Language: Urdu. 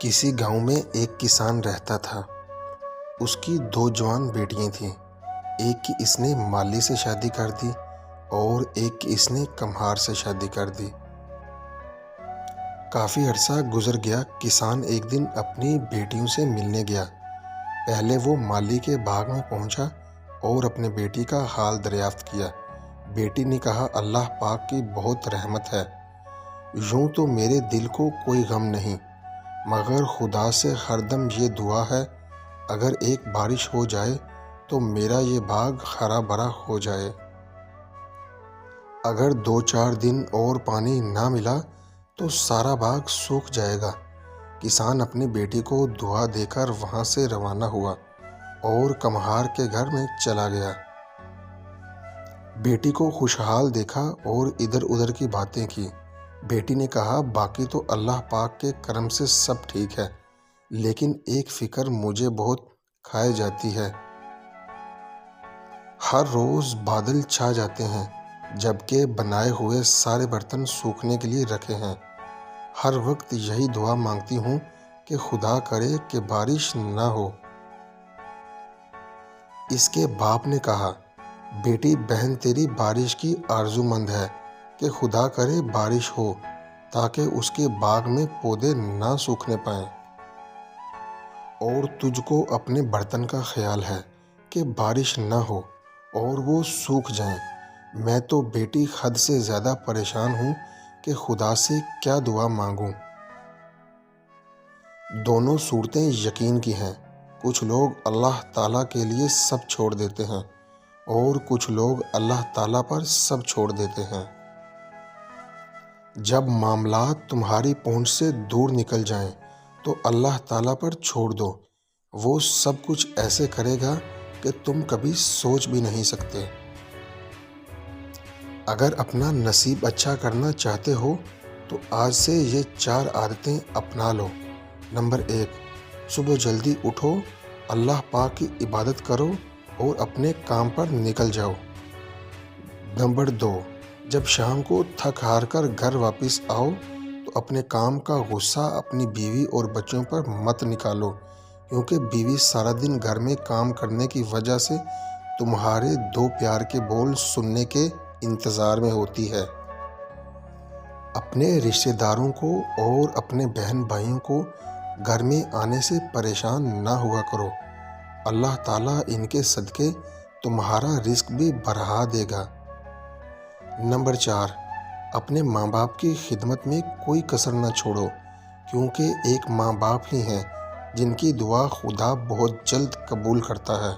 کسی گاؤں میں ایک کسان رہتا تھا۔ اس کی 2 جوان بیٹیاں تھیں۔ ایک کی اس نے مالی سے شادی کر دی اور ایک کی اس نے کمہار سے شادی کر دی۔ کافی عرصہ گزر گیا۔ کسان ایک دن اپنی بیٹیوں سے ملنے گیا۔ پہلے وہ مالی کے باغ میں پہنچا اور اپنے بیٹی کا حال دریافت کیا۔ بیٹی نے کہا، اللہ پاک کی بہت رحمت ہے، یوں تو میرے دل کو کوئی غم نہیں، مگر خدا سے ہر دم یہ دعا ہے، اگر ایک بارش ہو جائے تو میرا یہ باغ ہرا بھرا ہو جائے۔ اگر 2-4 دن اور پانی نہ ملا تو سارا باغ سوکھ جائے گا۔ کسان اپنی بیٹی کو دعا دے کر وہاں سے روانہ ہوا اور کمہار کے گھر میں چلا گیا۔ بیٹی کو خوشحال دیکھا اور ادھر ادھر کی باتیں کی۔ بیٹی نے کہا، باقی تو اللہ پاک کے کرم سے سب ٹھیک ہے، لیکن ایک فکر مجھے بہت کھائے جاتی ہے۔ ہر روز بادل چھا جاتے ہیں جبکہ بنائے ہوئے سارے برتن سوکھنے کے لیے رکھے ہیں۔ ہر وقت یہی دعا مانگتی ہوں کہ خدا کرے کہ بارش نہ ہو۔ اس کے باپ نے کہا، بیٹی، بہن تیری بارش کی آرزو مند ہے کہ خدا کرے بارش ہو تاکہ اس کے باغ میں پودے نہ سوکھنے پائیں، اور تجھ کو اپنے برتن کا خیال ہے کہ بارش نہ ہو اور وہ سوکھ جائیں۔ میں تو بیٹی حد سے زیادہ پریشان ہوں کہ خدا سے کیا دعا مانگوں۔ دونوں صورتیں یقین کی ہیں۔ کچھ لوگ اللہ تعالیٰ کے لیے سب چھوڑ دیتے ہیں اور کچھ لوگ اللہ تعالیٰ پر سب چھوڑ دیتے ہیں۔ جب معاملات تمہاری پہنچ سے دور نکل جائیں تو اللہ تعالیٰ پر چھوڑ دو، وہ سب کچھ ایسے کرے گا کہ تم کبھی سوچ بھی نہیں سکتے۔ اگر اپنا نصیب اچھا کرنا چاہتے ہو تو آج سے یہ 4 عادتیں اپنا لو۔ نمبر 1، صبح جلدی اٹھو، اللہ پاک کی عبادت کرو اور اپنے کام پر نکل جاؤ۔ نمبر 2، جب شام کو تھک ہار کر گھر واپس آؤ تو اپنے کام کا غصہ اپنی بیوی اور بچوں پر مت نکالو، کیونکہ بیوی سارا دن گھر میں کام کرنے کی وجہ سے تمہارے 2 پیار کے بول سننے کے انتظار میں ہوتی ہے۔ اپنے رشتہ داروں کو اور اپنے بہن بھائیوں کو گھر میں آنے سے پریشان نہ ہوا کرو، اللہ تعالیٰ ان کے صدقے تمہارا رزق بھی بڑھا دے گا۔ نمبر 4، اپنے ماں باپ کی خدمت میں کوئی کسر نہ چھوڑو، کیونکہ ایک ماں باپ ہی ہیں جن کی دعا خدا بہت جلد قبول کرتا ہے۔